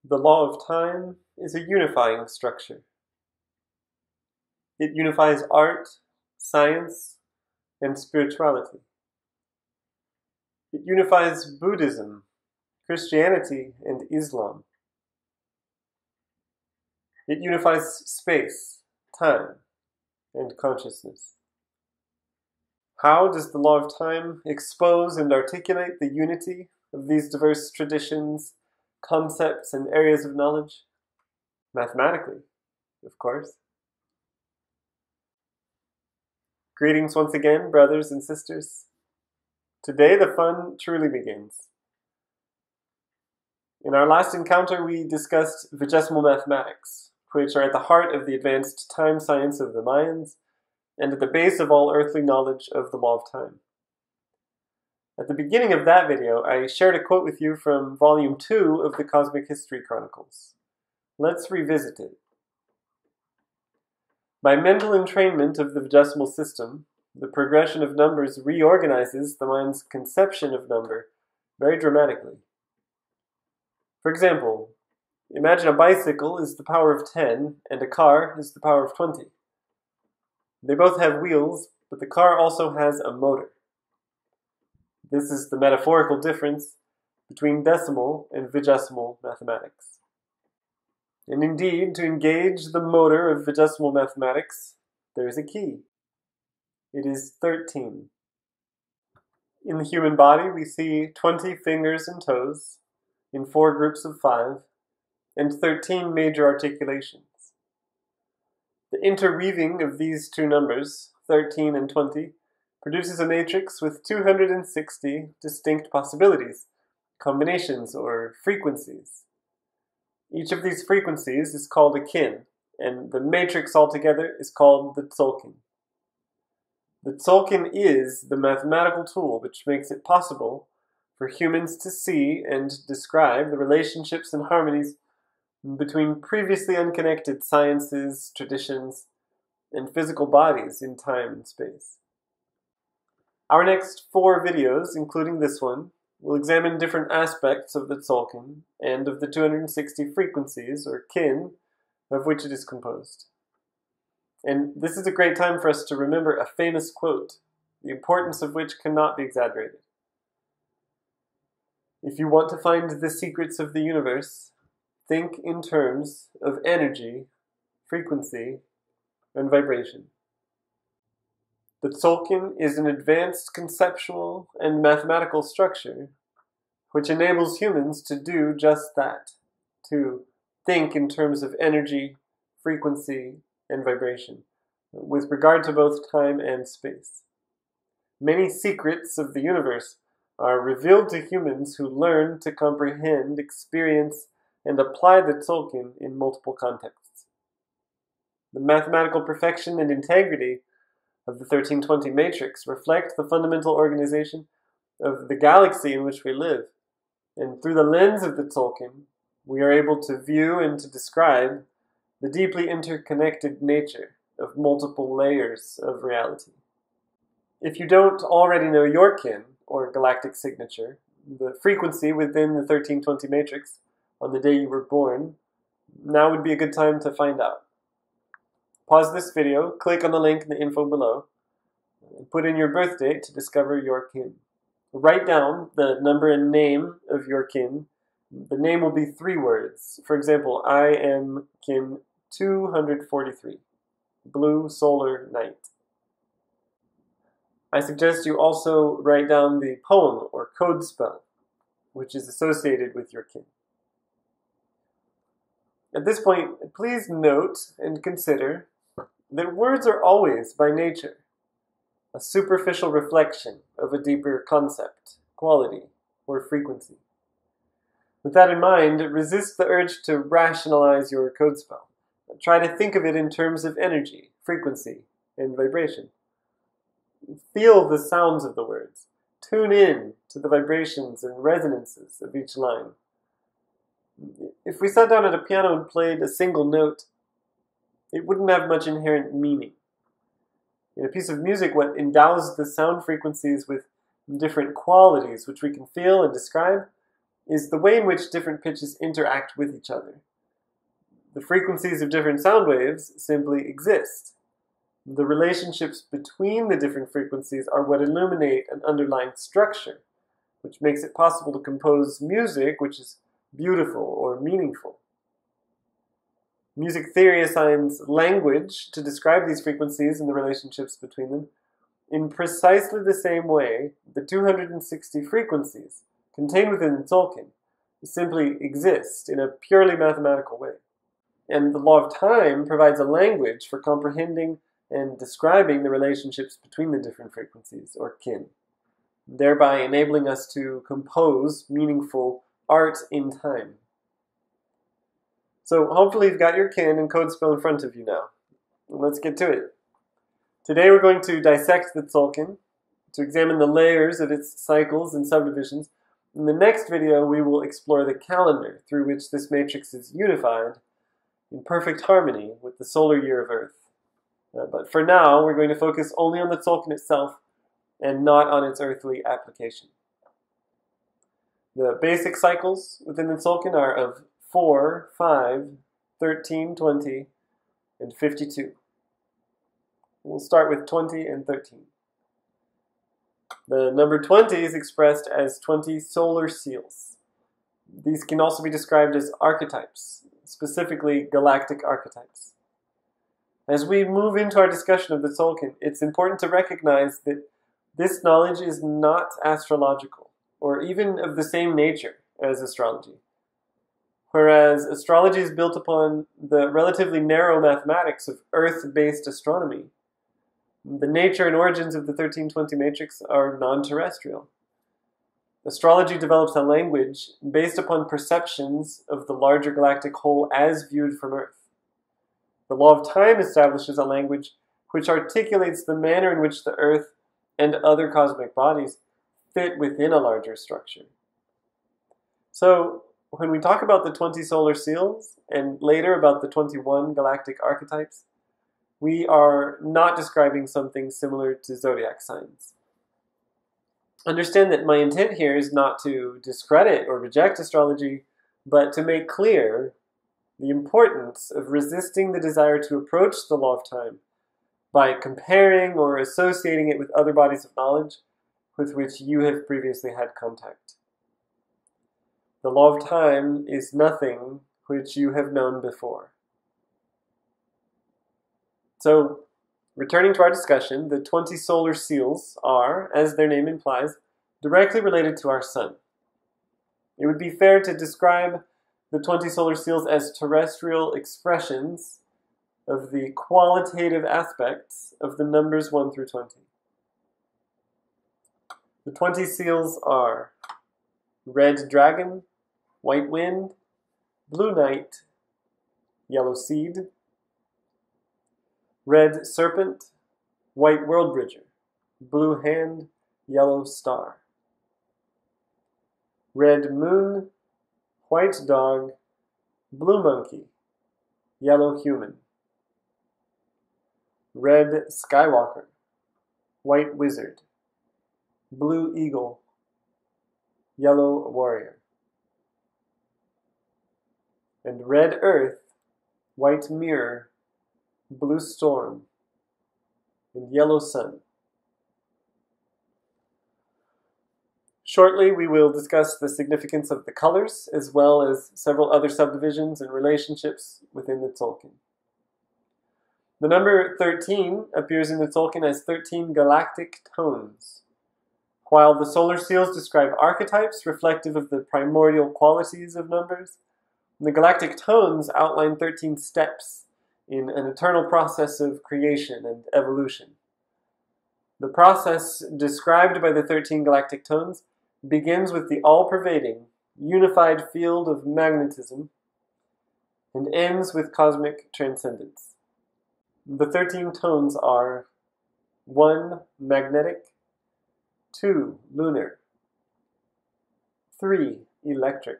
The law of time is a unifying structure. It unifies art, science, and spirituality. It unifies Buddhism, Christianity, and Islam. It unifies space, time, and consciousness. How does the law of time expose and articulate the unity of these diverse traditions, concepts, and areas of knowledge? Mathematically, of course. Greetings once again, brothers and sisters. Today the fun truly begins. In our last encounter, we discussed vigesimal mathematics, which are at the heart of the advanced time science of the Mayans, and at the base of all earthly knowledge of the law of time. At the beginning of that video, I shared a quote with you from Volume 2 of the Cosmic History Chronicles. Let's revisit it. By mental entrainment of the vigesimal system, the progression of numbers reorganizes the mind's conception of number very dramatically. For example, imagine a bicycle is the power of 10 and a car is the power of 20. They both have wheels, but the car also has a motor. This is the metaphorical difference between decimal and vigesimal mathematics. And indeed, to engage the motor of vigesimal mathematics, there is a key. It is 13. In the human body, we see 20 fingers and toes in 4 groups of 5, and 13 major articulations. The interweaving of these two numbers, 13 and 20, produces a matrix with 260 distinct possibilities, combinations, or frequencies. Each of these frequencies is called a kin, and the matrix altogether is called the Tzolkin. The Tzolkin is the mathematical tool which makes it possible for humans to see and describe the relationships and harmonies between previously unconnected sciences, traditions, and physical bodies in time and space. Our next 4 videos, including this one, will examine different aspects of the Tzolkin and of the 260 frequencies, or kin, of which it is composed. And this is a great time for us to remember a famous quote, the importance of which cannot be exaggerated. If you want to find the secrets of the universe, think in terms of energy, frequency, and vibration. The Tzolkin is an advanced conceptual and mathematical structure which enables humans to do just that, to think in terms of energy, frequency, and vibration, with regard to both time and space. Many secrets of the universe are revealed to humans who learn to comprehend, experience, and apply the Tzolkin in multiple contexts. The mathematical perfection and integrity of the 1320 matrix reflect the fundamental organization of the galaxy in which we live, and through the lens of the Tzolkin, we are able to view and to describe the deeply interconnected nature of multiple layers of reality. If you don't already know your kin, or galactic signature, the frequency within the 1320 matrix on the day you were born, now would be a good time to find out. Pause this video, click on the link in the info below, and put in your birth date to discover your kin. Write down the number and name of your kin. The name will be 3 words. For example, I am kin 243, blue solar night. I suggest you also write down the poem or code spell, which is associated with your kin. At this point, please note and consider that words are always, by nature, a superficial reflection of a deeper concept, quality, or frequency. With that in mind, resist the urge to rationalize your code spell. Try to think of it in terms of energy, frequency, and vibration. Feel the sounds of the words. Tune in to the vibrations and resonances of each line. If we sat down at a piano and played a single note, it wouldn't have much inherent meaning. In a piece of music, what endows the sound frequencies with different qualities which we can feel and describe is the way in which different pitches interact with each other. The frequencies of different sound waves simply exist. The relationships between the different frequencies are what illuminate an underlying structure, which makes it possible to compose music which is beautiful or meaningful. Music theory assigns language to describe these frequencies and the relationships between them. In precisely the same way, the 260 frequencies contained within the Tzolkin simply exist in a purely mathematical way. And the law of time provides a language for comprehending and describing the relationships between the different frequencies, or kin, thereby enabling us to compose meaningful art in time. So hopefully you've got your kin and code spell in front of you now. Let's get to it. Today we're going to dissect the Tzolkin, to examine the layers of its cycles and subdivisions. In the next video we will explore the calendar through which this matrix is unified in perfect harmony with the solar year of Earth. But for now we're going to focus only on the Tzolkin itself and not on its earthly application. The basic cycles within the Tzolkin are of 4, 5, 13, 20, and 52. We'll start with 20 and 13. The number 20 is expressed as 20 solar seals. These can also be described as archetypes, specifically galactic archetypes. As we move into our discussion of the Tzolkin, it's important to recognize that this knowledge is not astrological, or even of the same nature as astrology. Whereas astrology is built upon the relatively narrow mathematics of Earth-based astronomy, the nature and origins of the 1320 matrix are non-terrestrial. Astrology develops a language based upon perceptions of the larger galactic whole as viewed from Earth. The law of time establishes a language which articulates the manner in which the Earth and other cosmic bodies fit within a larger structure. So, when we talk about the 20 solar seals, and later about the 21 galactic archetypes, we are not describing something similar to zodiac signs. Understand that my intent here is not to discredit or reject astrology, but to make clear the importance of resisting the desire to approach the law of time by comparing or associating it with other bodies of knowledge with which you have previously had contact. The law of time is nothing which you have known before. So, returning to our discussion, the 20 solar seals are, as their name implies, directly related to our sun. It would be fair to describe the 20 solar seals as terrestrial expressions of the qualitative aspects of the numbers 1 through 20. The 20 seals are red dragon, white wind, blue night, yellow seed, red serpent, white world bridger, blue hand, yellow star, red moon, white dog, blue monkey, yellow human, red skywalker, white wizard, blue eagle, yellow warrior, and red earth, white mirror, blue storm, and yellow sun. Shortly, we will discuss the significance of the colors, as well as several other subdivisions and relationships within the Tzolkin. The number 13 appears in the Tzolkin as 13 galactic tones. While the solar seals describe archetypes reflective of the primordial qualities of numbers, the galactic tones outline 13 steps in an eternal process of creation and evolution. The process described by the 13 galactic tones begins with the all-pervading, unified field of magnetism and ends with cosmic transcendence. The 13 tones are 1. Magnetic, 2. Lunar, 3. Electric,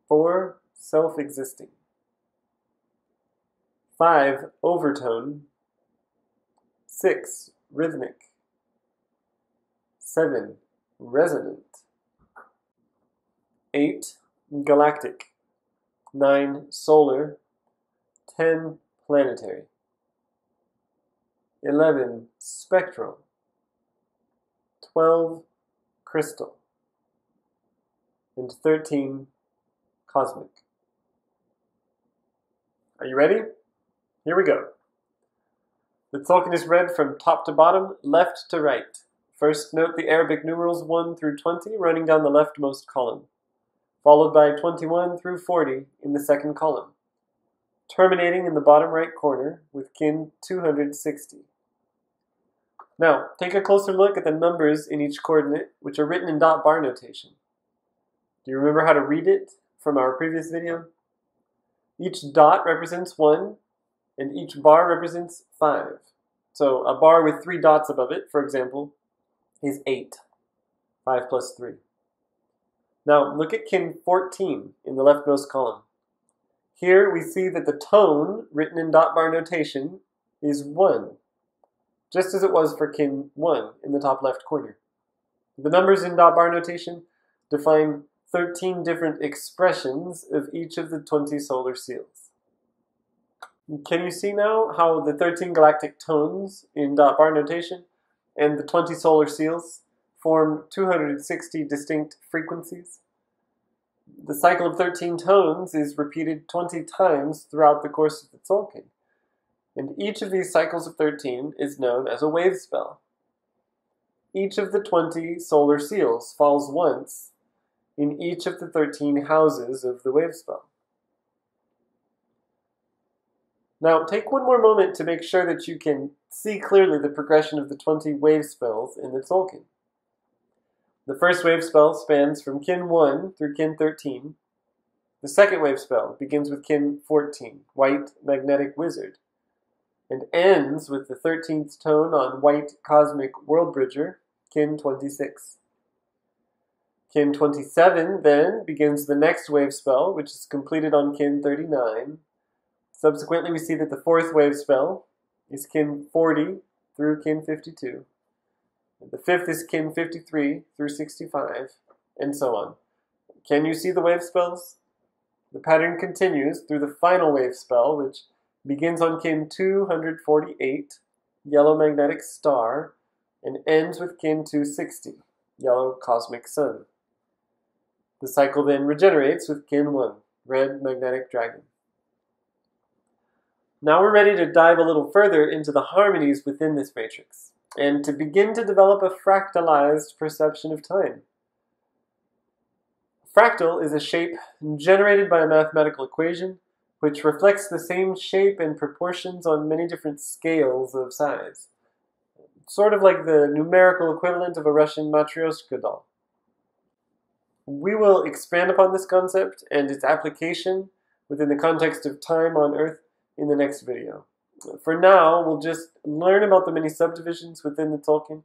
4. Self-existing, 5. Overtone, 6. Rhythmic, 7. Resonant, 8 galactic, 9 solar, 10 planetary, 11 spectral, 12 crystal, and 13 cosmic. Are you ready? Here we go. The Tzolkin is read from top to bottom, left to right. First, note the Arabic numerals 1 through 20 running down the leftmost column, followed by 21 through 40 in the second column, terminating in the bottom right corner with kin 260. Now, take a closer look at the numbers in each coordinate, which are written in dot bar notation. Do you remember how to read it from our previous video? Each dot represents 1, and each bar represents 5. So a bar with 3 dots above it, for example, is 8. 5 plus 3. Now look at kin 14 in the leftmost column. Here we see that the tone, written in dot bar notation, is 1, just as it was for kin 1 in the top left corner. The numbers in dot bar notation define 13 different expressions of each of the 20 solar seals. Can you see now how the 13 galactic tones in dot bar notation and the 20 solar seals form 260 distinct frequencies? The cycle of 13 tones is repeated 20 times throughout the course of the Tzolkin, and each of these cycles of 13 is known as a wave spell. Each of the 20 solar seals falls once in each of the 13 houses of the wave spell. Now, take one more moment to make sure that you can see clearly the progression of the 20 wave spells in the Tzolkin. The first wave spell spans from kin 1 through kin 13. The second wave spell begins with kin 14, White Magnetic Wizard, and ends with the 13th tone on White Cosmic World Bridger, kin 26. Kin 27 then begins the next wave spell, which is completed on kin 39. Subsequently, we see that the fourth wave spell is kin 40 through kin 52. The fifth is kin 53 through 65, and so on. Can you see the wave spells? The pattern continues through the final wave spell, which begins on kin 248, Yellow Magnetic Star, and ends with kin 260, Yellow Cosmic Sun. The cycle then regenerates with kin 1, Red Magnetic Dragon. Now we're ready to dive a little further into the harmonies within this matrix, and to begin to develop a fractalized perception of time. Fractal is a shape generated by a mathematical equation which reflects the same shape and proportions on many different scales of size, sort of like the numerical equivalent of a Russian matryoshka doll. We will expand upon this concept and its application within the context of time on Earth in the next video. For now, we'll just learn about the many subdivisions within the Tzolkin,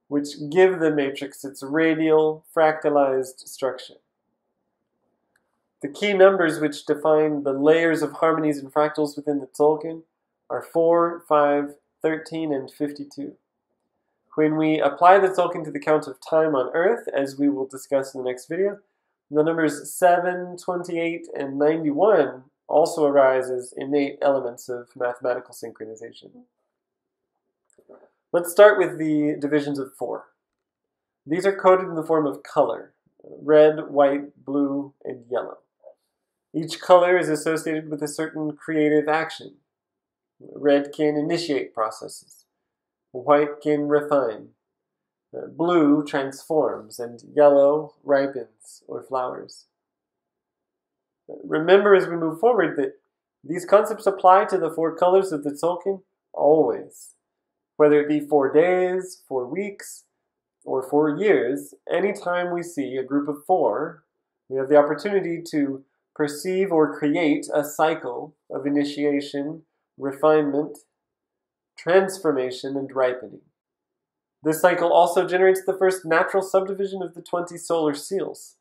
which give the matrix its radial, fractalized structure. The key numbers which define the layers of harmonies and fractals within the Tzolkin are 4, 5, 13, and 52. When we apply the Tzolkin to the count of time on Earth, as we will discuss in the next video, the numbers 7, 28, and 91 also arise as innate elements of mathematical synchronization. Let's start with the divisions of 4. These are coded in the form of color: red, white, blue, and yellow. Each color is associated with a certain creative action. Red can initiate processes. White can refine. Blue transforms, and yellow ripens or flowers. Remember as we move forward that these concepts apply to the 4 colors of the Tzolkin always. Whether it be 4 days, 4 weeks, or 4 years, anytime we see a group of 4, we have the opportunity to perceive or create a cycle of initiation, refinement, transformation, and ripening. This cycle also generates the first natural subdivision of the 20 solar seals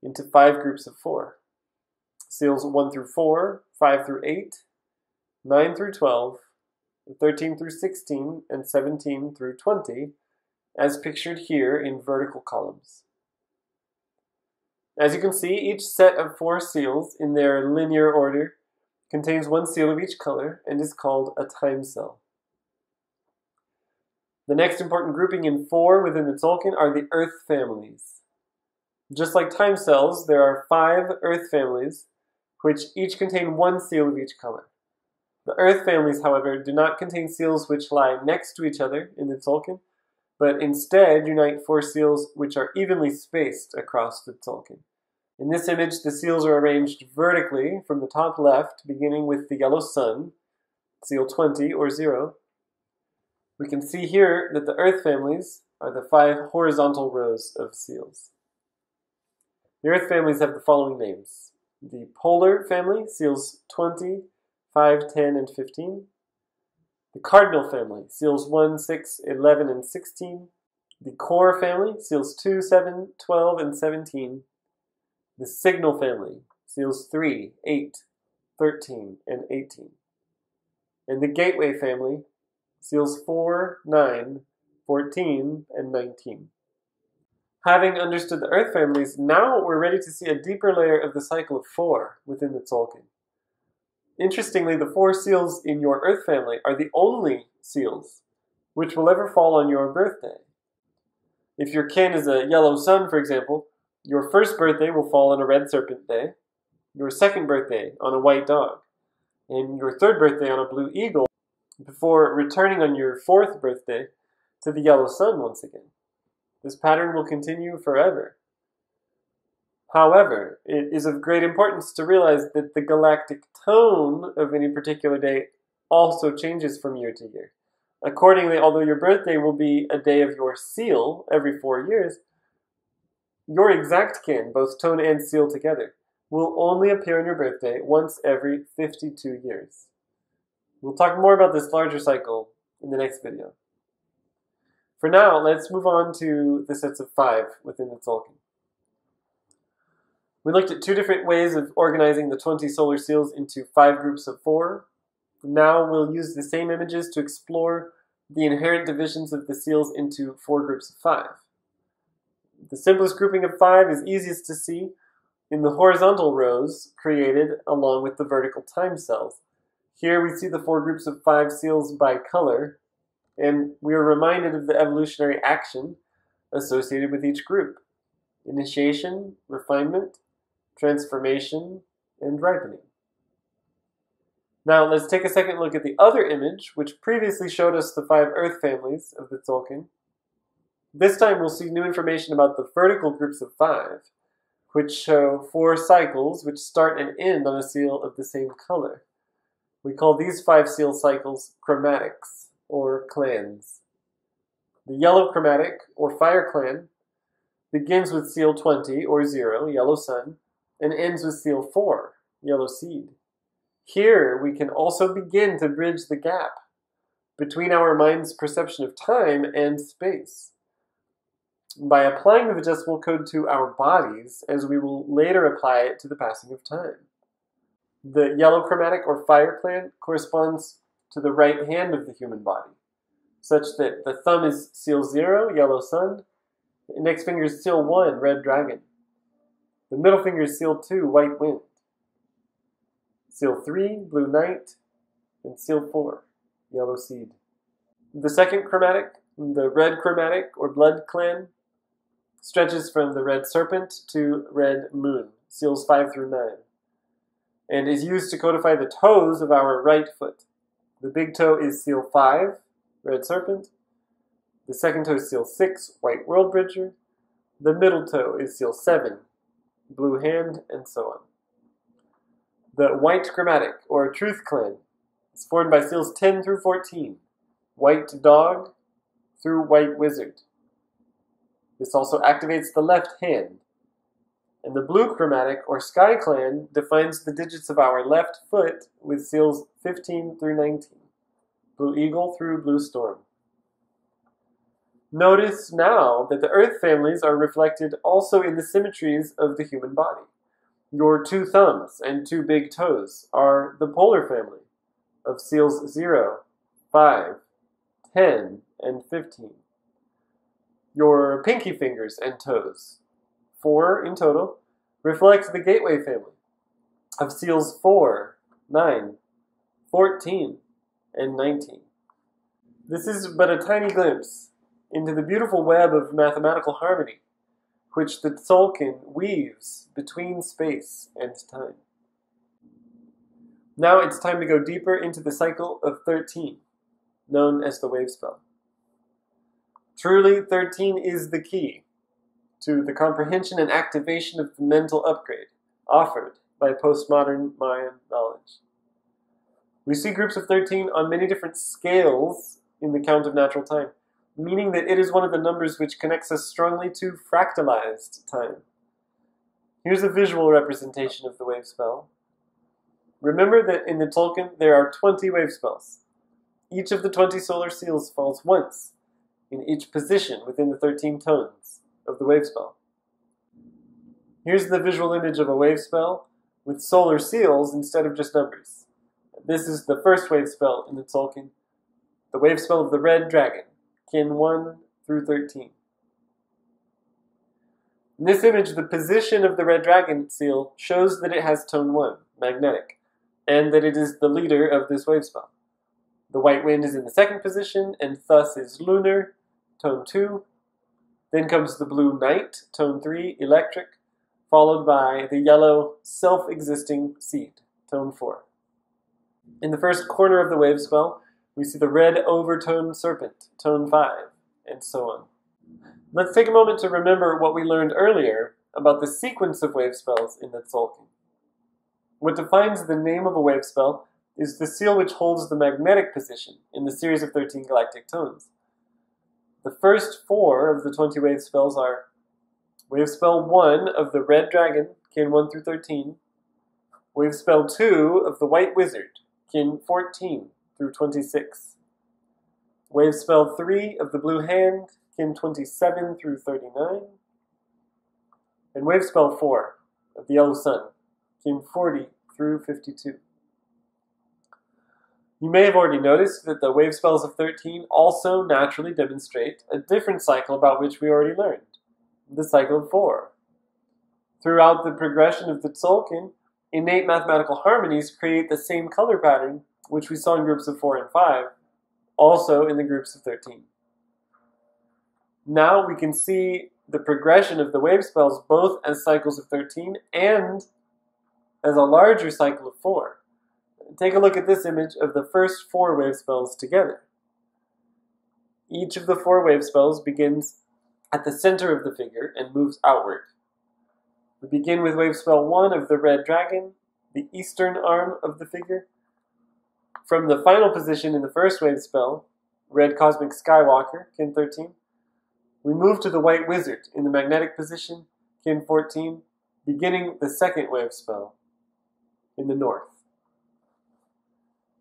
into 5 groups of 4. Seals 1 through 4, 5 through 8, 9 through 12, 13 through 16, and 17 through 20, as pictured here in vertical columns. As you can see, each set of 4 seals in their linear order contains 1 seal of each color and is called a time cell. The next important grouping in 4 within the Tzolkin are the Earth families. Just like time cells, there are 5 Earth families, which each contain 1 seal of each color. The Earth families, however, do not contain seals which lie next to each other in the Tzolkin, but instead unite 4 seals which are evenly spaced across the Tzolkin. In this image, the seals are arranged vertically from the top left, beginning with the yellow sun, seal 20 or 0. We can see here that the Earth families are the 5 horizontal rows of seals. The Earth families have the following names. The Polar family, seals 20, 5, 10, and 15. The Cardinal family, seals 1, 6, 11, and 16. The Core family, seals 2, 7, 12, and 17. The Signal family, seals 3, 8, 13, and 18. And the Gateway family, seals 4, 9, 14, and 19. Having understood the Earth families, now we're ready to see a deeper layer of the cycle of 4 within the Tzolkin. Interestingly, the 4 seals in your Earth family are the only seals which will ever fall on your birthday. If your kin is a yellow sun, for example, your first birthday will fall on a red serpent day, your second birthday on a white dog, and your third birthday on a blue eagle, before returning on your 4th birthday to the yellow sun once again. This pattern will continue forever. However, it is of great importance to realize that the galactic tone of any particular day also changes from year to year. Accordingly, although your birthday will be a day of your seal every 4 years, your exact kin, both tone and seal together, will only appear on your birthday once every 52 years. We'll talk more about this larger cycle in the next video. For now, let's move on to the sets of 5 within the Tzolkin. We looked at 2 different ways of organizing the 20 solar seals into 5 groups of 4. Now we'll use the same images to explore the inherent divisions of the seals into 4 groups of 5. The simplest grouping of 5 is easiest to see in the horizontal rows created along with the vertical time cells. Here we see the 4 groups of 5 seals by color, and we are reminded of the evolutionary action associated with each group: initiation, refinement, transformation, and ripening. Now let's take a second look at the other image, which previously showed us the 5 Earth families of the Tzolkin. This time we'll see new information about the vertical groups of 5, which show 4 cycles which start and end on a seal of the same color. We call these 5 seal cycles chromatics, or clans. The yellow chromatic, or fire clan, begins with seal 20, or 0, yellow sun, and ends with seal 4, yellow seed. Here we can also begin to bridge the gap between our mind's perception of time and space by applying the Vegesimal code to our bodies, as we will later apply it to the passing of time. The yellow chromatic, or fire clan, corresponds to the right hand of the human body, such that the thumb is seal 0, yellow sun, the index finger is seal 1, red dragon, the middle finger is seal 2, white wind, seal 3, blue night, and seal 4, yellow seed. The second chromatic, the red chromatic, or blood clan, stretches from the red serpent to red moon, seals 5 through 9, and is used to codify the toes of our right foot. The big toe is seal 5, red serpent. The second toe is seal 6, white world bridger. The middle toe is seal 7, blue hand, and so on. The white chromatic, or truth clan, is formed by seals 10 through 14, white dog through white wizard. This also activates the left hand. And the blue chromatic, or sky clan, defines the digits of our left foot with seals 15 through 19, blue eagle through blue storm. Notice now that the Earth families are reflected also in the symmetries of the human body. Your 2 thumbs and 2 big toes are the polar family of seals 0, 5, 10, and 15. Your pinky fingers and toes, 4 in total, reflect the gateway family of seals 4, 9, 14, and 19. This is but a tiny glimpse into the beautiful web of mathematical harmony which the Tzolkin weaves between space and time. Now it's time to go deeper into the cycle of 13, known as the wave spell. Truly, 13 is the key to the comprehension and activation of the mental upgrade offered by postmodern Mayan knowledge. We see groups of 13 on many different scales in the count of natural time, meaning that it is one of the numbers which connects us strongly to fractalized time. Here's a visual representation of the wave spell. Remember that in the Tzolkin there are 20 wave spells. Each of the 20 solar seals falls once in each position within the 13 tones of the wave spell. Here's the visual image of a wave spell with solar seals instead of just numbers. This is the first wave spell in the Tzolkin, the wave spell of the red dragon, kin 1 through 13. In this image, the position of the red dragon seal shows that it has tone 1, magnetic, and that it is the leader of this wave spell. The white wind is in the second position, and thus is lunar, tone 2. Then comes the blue night, tone 3, electric, followed by the yellow self-existing seed, tone 4. In the first corner of the wave spell, we see the red overtoned serpent, tone 5, and so on. Let's take a moment to remember what we learned earlier about the sequence of wave spells in the Tzolkin. What defines the name of a wave spell is the seal which holds the magnetic position in the series of 13 galactic tones. The first 4 of the 20 wave spells are wave spell 1 of the red dragon, kin 1 through 13, wave spell 2 of the white wizard, kin 14 through 26, wave spell 3 of the blue hand, kin 27 through 39, and wave spell 4 of the yellow sun, kin 40 through 52. You may have already noticed that the wave spells of 13 also naturally demonstrate a different cycle about which we already learned, the cycle of 4. Throughout the progression of the Tzolkin, innate mathematical harmonies create the same color pattern which we saw in groups of 4 and 5, also in the groups of 13. Now we can see the progression of the wave spells both as cycles of 13 and as a larger cycle of 4. Take a look at this image of the first 4 wave spells together. Each of the 4 wave spells begins at the center of the figure and moves outward. We begin with wave spell 1 of the red dragon, the eastern arm of the figure. From the final position in the first wave spell, red cosmic skywalker, kin 13, we move to the white wizard in the magnetic position, kin 14, beginning the second wave spell in the north.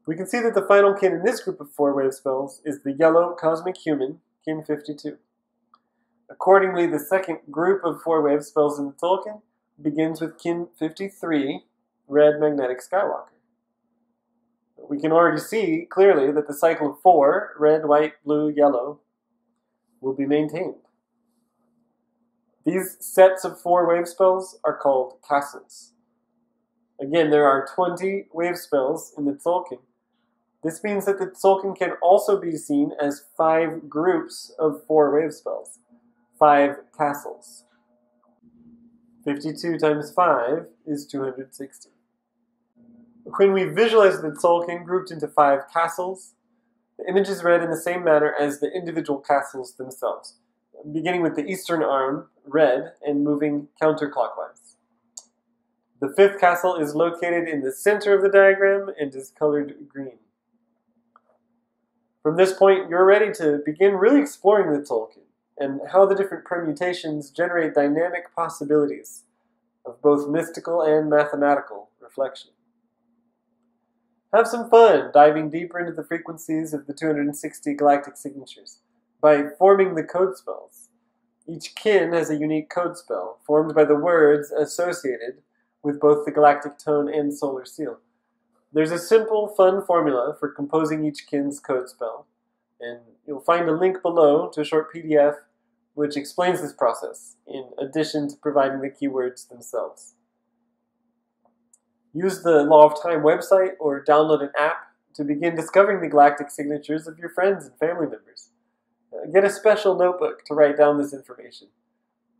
We can see that the final kin in this group of 4 wave spells is the yellow cosmic human, kin 52. Accordingly, the second group of 4 wave spells in the Tzolkin begins with kin 53, red magnetic skywalker. We can already see clearly that the cycle of 4, red, white, blue, yellow, will be maintained. These sets of 4 wave spells are called castles. Again, there are 20 wave spells in the Tzolkin. This means that the Tzolkin can also be seen as 5 groups of 4 wave spells, 5 castles. 52 times 5 is 260. When we visualize the Tzolkin grouped into 5 castles, the image is read in the same manner as the individual castles themselves, beginning with the eastern arm, red, and moving counterclockwise. The 5th castle is located in the center of the diagram and is colored green. From this point, you're ready to begin really exploring the Tzolkin and how the different permutations generate dynamic possibilities of both mystical and mathematical reflection. Have some fun diving deeper into the frequencies of the 260 galactic signatures by forming the code spells. Each kin has a unique code spell formed by the words associated with both the galactic tone and solar seal. There's a simple, fun formula for composing each kin's code spell, and you'll find a link below to a short PDF which explains this process, in addition to providing the keywords themselves. Use the Law of Time website or download an app to begin discovering the galactic signatures of your friends and family members. Get a special notebook to write down this information.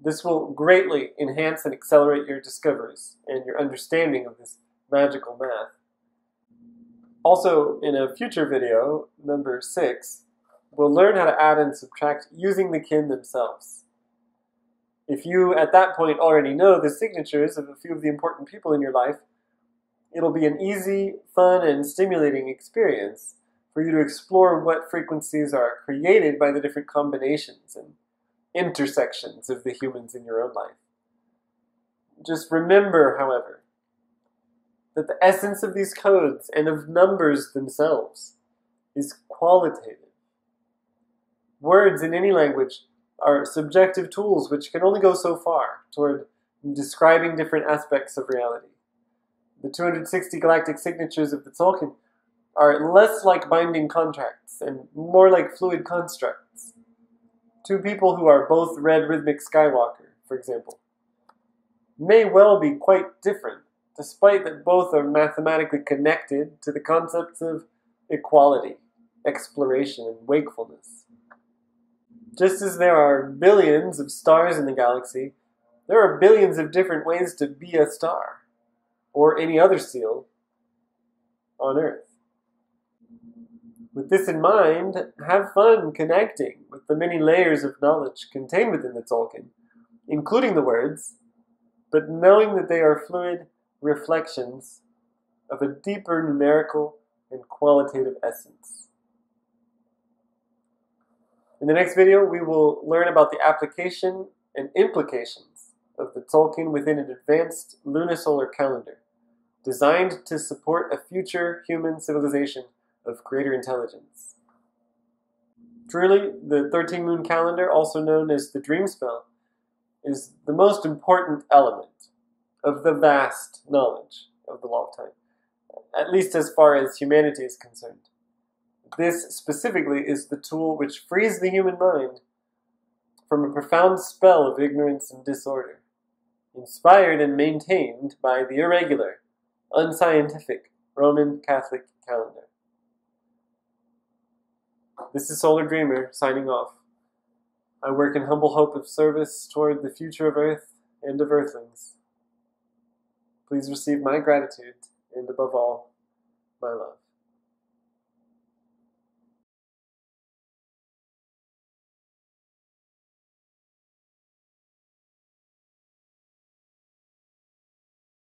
This will greatly enhance and accelerate your discoveries and your understanding of this magical math. Also, in a future video, number 6, we'll learn how to add and subtract using the kin themselves. If you, at that point, already know the signatures of a few of the important people in your life, it'll be an easy, fun, and stimulating experience for you to explore what frequencies are created by the different combinations and intersections of the humans in your own life. Just remember, however, that the essence of these codes and of numbers themselves is qualitative. Words in any language are subjective tools which can only go so far toward describing different aspects of reality. The 260 galactic signatures of the Tzolkin are less like binding contracts and more like fluid constructs. Two people who are both Red Rhythmic Skywalker, for example, may well be quite different, despite that both are mathematically connected to the concepts of equality, exploration, and wakefulness. Just as there are billions of stars in the galaxy, there are billions of different ways to be a star, or any other seal on Earth. With this in mind, have fun connecting with the many layers of knowledge contained within the Tzolkin, including the words, but knowing that they are fluid reflections of a deeper numerical and qualitative essence. In the next video, we will learn about the application and implications of the Tzolkin within an advanced lunisolar calendar, designed to support a future human civilization of greater intelligence. Truly, the 13-moon calendar, also known as the dream spell, is the most important element of the vast knowledge of the Law of Time, at least as far as humanity is concerned. This specifically is the tool which frees the human mind from a profound spell of ignorance and disorder, inspired and maintained by the irregular, unscientific Roman Catholic calendar. This is Solar Dreamer, signing off. I work in humble hope of service toward the future of Earth and of Earthlings. Please receive my gratitude, and above all, my love.